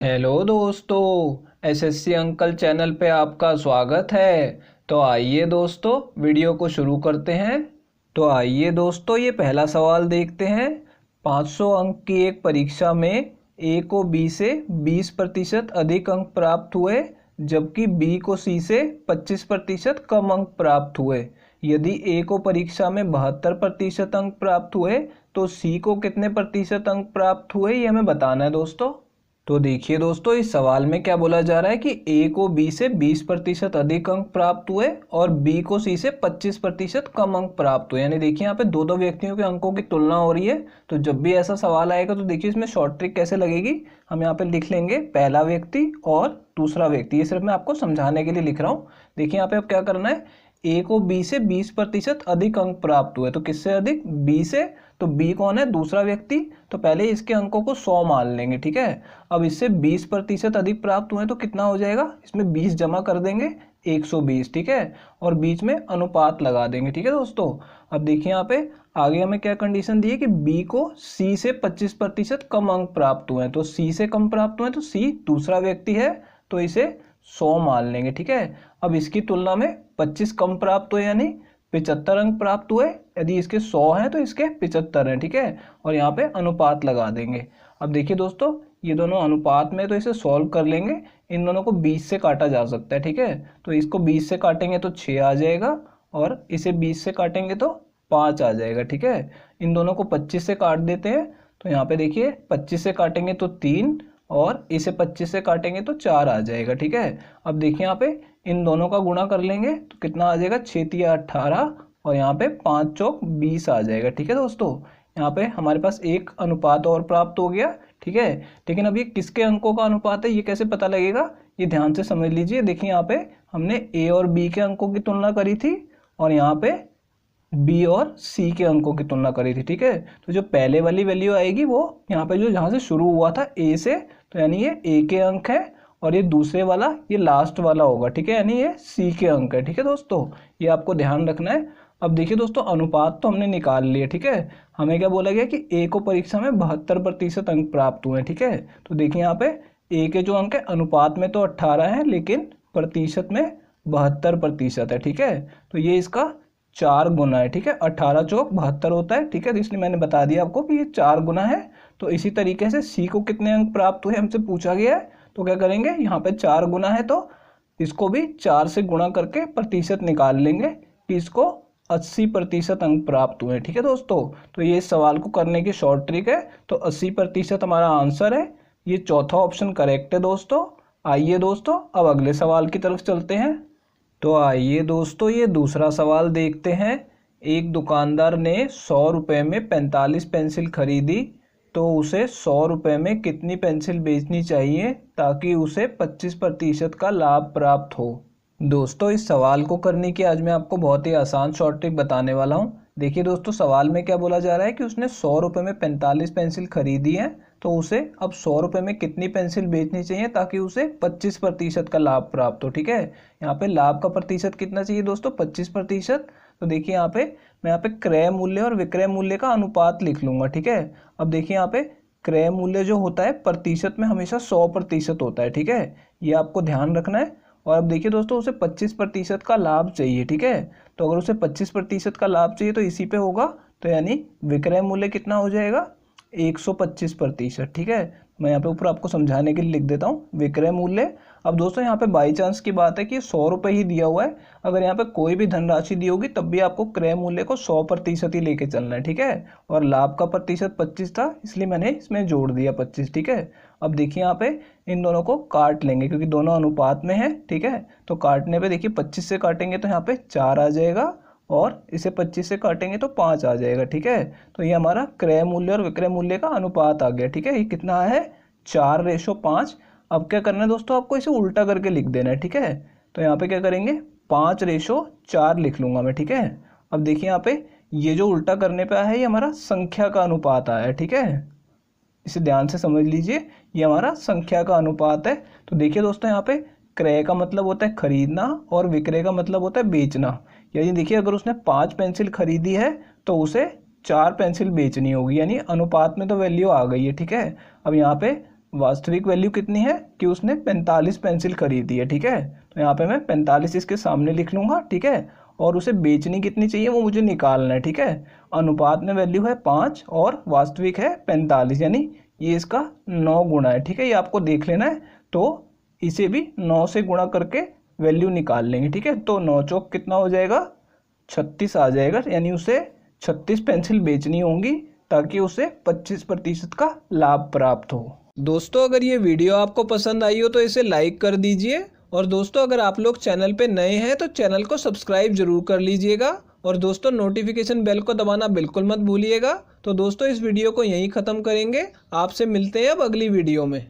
Hello दोस्तों, SSC uncle channel पे आपका स्वागत है। तो आइए दोस्तों, वीडियो को शुरू करते हैं। तो आइए दोस्तों, ये पहला सवाल देखते हैं। 500 अंक की एक परीक्षा में ए को बी से 20% अधिक अंक प्राप्त हुए, जबकि बी को सी से 25% कम अंक प्राप्त हुए। यदि ए को परीक्षा में 72% अंक प्राप्त हुए तो सी को कितने प्रतिशत अंक प्राप्त हुए, ये हमें बताना है दोस्तों। तो देखिए दोस्तों, इस सवाल में क्या बोला जा रहा है कि ए को बी से 20% अधिक अंक प्राप्त हुए और बी को सी से 25% कम अंक प्राप्त हुए। यानी देखिए यहाँ पे दो दो व्यक्तियों के अंकों की तुलना हो रही है। तो जब भी ऐसा सवाल आएगा तो देखिए इसमें शॉर्ट ट्रिक कैसे लगेगी। हम यहाँ पे लिख लेंगे पहला व्यक्ति और दूसरा व्यक्ति। ये सिर्फ मैं आपको समझाने के लिए लिख रहा हूँ। देखिए यहाँ पे अब क्या करना है, ए को बी से 20% अधिक अंक प्राप्त हुए। तो किससे अधिक? बी से। तो बी कौन है? दूसरा व्यक्ति। तो पहले इसके अंकों को 100 मान लेंगे, ठीक है। अब इससे 20% अधिक प्राप्त हुए तो कितना हो जाएगा, इसमें 20 जमा कर देंगे, 120, ठीक है। और बीच में अनुपात लगा देंगे, ठीक है दोस्तों। अब देखिए यहाँ पे आगे हमें क्या कंडीशन दी है कि बी को सी से 25% कम अंक प्राप्त हुए हैं। तो सी से कम प्राप्त हुए हैं तो सी दूसरा व्यक्ति है, तो इसे 100 मान लेंगे, ठीक है। अब इसकी तुलना में 25 कम प्राप्त हुए यानी 75 अंक प्राप्त हुए। यदि इसके 100 हैं तो इसके 75 हैं, ठीक है। और यहाँ पे अनुपात लगा देंगे। अब देखिए दोस्तों, ये दोनों अनुपात में, तो इसे सॉल्व कर लेंगे। इन दोनों को 20 से काटा जा सकता है, ठीक है। तो इसको 20 से काटेंगे तो 6 आ जाएगा और इसे 20 से काटेंगे तो 5 आ जाएगा, ठीक है। इन दोनों को 25 से काट देते हैं। तो यहाँ पे देखिए 25 से काटेंगे तो 3 और इसे 25 से काटेंगे तो 4 आ जाएगा, ठीक है। अब देखिए यहाँ पे इन दोनों का गुणा कर लेंगे तो कितना आ जाएगा, 6 तिया 18 और यहाँ पे 5 चौक 20 आ जाएगा, ठीक है दोस्तों। यहाँ पे हमारे पास एक अनुपात और प्राप्त हो गया, ठीक है। लेकिन अब ये किसके अंकों का अनुपात है, ये कैसे पता लगेगा, ये ध्यान से समझ लीजिए। देखिए यहाँ पे हमने ए और बी के अंकों की तुलना करी थी और यहाँ पे बी और सी के अंकों की तुलना करी थी, ठीक है। तो जो पहले वाली वैल्यू आएगी वो यहाँ पे जो जहाँ से शुरू हुआ था ए से, तो यानी ये ए के अंक है और ये दूसरे वाला ये लास्ट वाला होगा, ठीक है। यानी ये सी के अंक है, ठीक है दोस्तों। ये आपको ध्यान रखना है। अब देखिए दोस्तों, अनुपात तो हमने निकाल लिए, ठीक है। हमें क्या बोला गया कि ए को परीक्षा में 72% अंक प्राप्त हुए, ठीक है। तो देखिए यहाँ पे ए के जो अंक है अनुपात में तो 18 है, लेकिन प्रतिशत में 72% है, ठीक है। तो ये इसका 4 गुना है, ठीक है। 18 चौक 72 होता है, ठीक है। तो इसलिए मैंने बता दिया आपको कि ये 4 गुना है। तो इसी तरीके से सी को कितने अंक प्राप्त हुए हमसे पूछा गया है। तो क्या करेंगे, यहाँ पे 4 गुना है तो इसको भी 4 से गुणा करके प्रतिशत निकाल लेंगे कि इसको 80% अंक प्राप्त हुए, ठीक है दोस्तों। तो ये इस सवाल को करने की शॉर्ट ट्रिक है। तो 80% हमारा आंसर है। ये चौथा ऑप्शन करेक्ट है दोस्तों। आइए दोस्तों, अब अगले सवाल की तरफ चलते हैं। तो आइए दोस्तों, ये दूसरा सवाल देखते हैं। एक दुकानदार ने 100 रुपये में 45 पेंसिल खरीदी, तो उसे 100 रुपये में कितनी पेंसिल बेचनी चाहिए ताकि उसे 25% का लाभ प्राप्त हो। दोस्तों, इस सवाल को करने की आज मैं आपको बहुत ही आसान शॉर्ट ट्रिक बताने वाला हूँ। देखिए दोस्तों, सवाल में क्या बोला जा रहा है कि उसने 100 रुपये में 45 पेंसिल खरीदी है, तो उसे अब 100 रुपये में कितनी पेंसिल बेचनी चाहिए ताकि उसे 25% का लाभ प्राप्त हो, ठीक है। यहाँ पे लाभ का प्रतिशत कितना चाहिए दोस्तों, 25%। तो देखिए यहाँ पे मैं यहाँ पे क्रय मूल्य और विक्रय मूल्य का अनुपात लिख लूंगा, ठीक है। अब देखिए यहाँ पे क्रय मूल्य जो होता है प्रतिशत में हमेशा 100% होता है, ठीक है। ये आपको ध्यान रखना है। और अब देखिए दोस्तों, उसे 25% का लाभ चाहिए, ठीक है। तो अगर उसे 25% का लाभ चाहिए तो इसी पे होगा। तो यानी विक्रय मूल्य कितना हो जाएगा, 125%, ठीक है। मैं यहाँ पे ऊपर आपको समझाने के लिए लिख देता हूँ विक्रय मूल्य। अब दोस्तों यहाँ पे बाई चांस की बात है कि 100 रुपये ही दिया हुआ है। अगर यहाँ पे कोई भी धनराशि दी होगी तब भी आपको क्रय मूल्य को 100% ही लेके चलना है, ठीक है। और लाभ का प्रतिशत 25 था, इसलिए मैंने इसमें जोड़ दिया 25, ठीक है। अब देखिए यहाँ पे इन दोनों को काट लेंगे क्योंकि दोनों अनुपात में है, ठीक है। तो काटने पे देखिए 25 से काटेंगे तो यहाँ पे 4 आ जाएगा और इसे 25 से काटेंगे तो 5 आ जाएगा, ठीक है। तो ये हमारा क्रय मूल्य और विक्रय मूल्य का अनुपात आ गया, ठीक है। ये कितना है, 4:5। अब क्या करना है दोस्तों, आपको इसे उल्टा करके लिख देना है, ठीक है। तो यहाँ पे क्या करेंगे, 5:4 लिख लूंगा मैं, ठीक है। अब देखिए यहाँ पे ये जो उल्टा करने पे आया है ये हमारा संख्या का अनुपात आया है, ठीक है। इसे ध्यान से समझ लीजिए, ये हमारा संख्या का अनुपात है। तो देखिए दोस्तों, यहाँ पे क्रय का मतलब होता है खरीदना और विक्रय का मतलब होता है बेचना। यानी देखिए अगर उसने 5 पेंसिल खरीदी है तो उसे 4 पेंसिल बेचनी होगी, यानी अनुपात में तो वैल्यू आ गई है, ठीक है। अब यहाँ पे वास्तविक वैल्यू कितनी है कि उसने 45 पेंसिल खरीदी है। ठीक है, तो यहाँ पे मैं 45 इसके सामने लिख लूँगा। ठीक है, और उसे बेचनी कितनी चाहिए वो मुझे निकालना है। ठीक है, अनुपात में वैल्यू है 5 और वास्तविक है 45, यानी ये इसका 9 गुना है। ठीक है, ये आपको देख लेना है, तो इसे भी 9 से गुणा करके वैल्यू निकाल लेंगे। ठीक है, तो 9 चौक कितना हो जाएगा, 36 आ जाएगा, यानी उसे 36 पेंसिल बेचनी होंगी ताकि उसे 25% का लाभ प्राप्त हो। दोस्तों अगर ये वीडियो आपको पसंद आई हो तो इसे लाइक कर दीजिए, और दोस्तों अगर आप लोग चैनल पे नए हैं तो चैनल को सब्सक्राइब जरूर कर लीजिएगा, और दोस्तों नोटिफिकेशन बेल को दबाना बिल्कुल मत भूलिएगा। तो दोस्तों इस वीडियो को यहीं ख़त्म करेंगे, आपसे मिलते हैं अब अगली वीडियो में।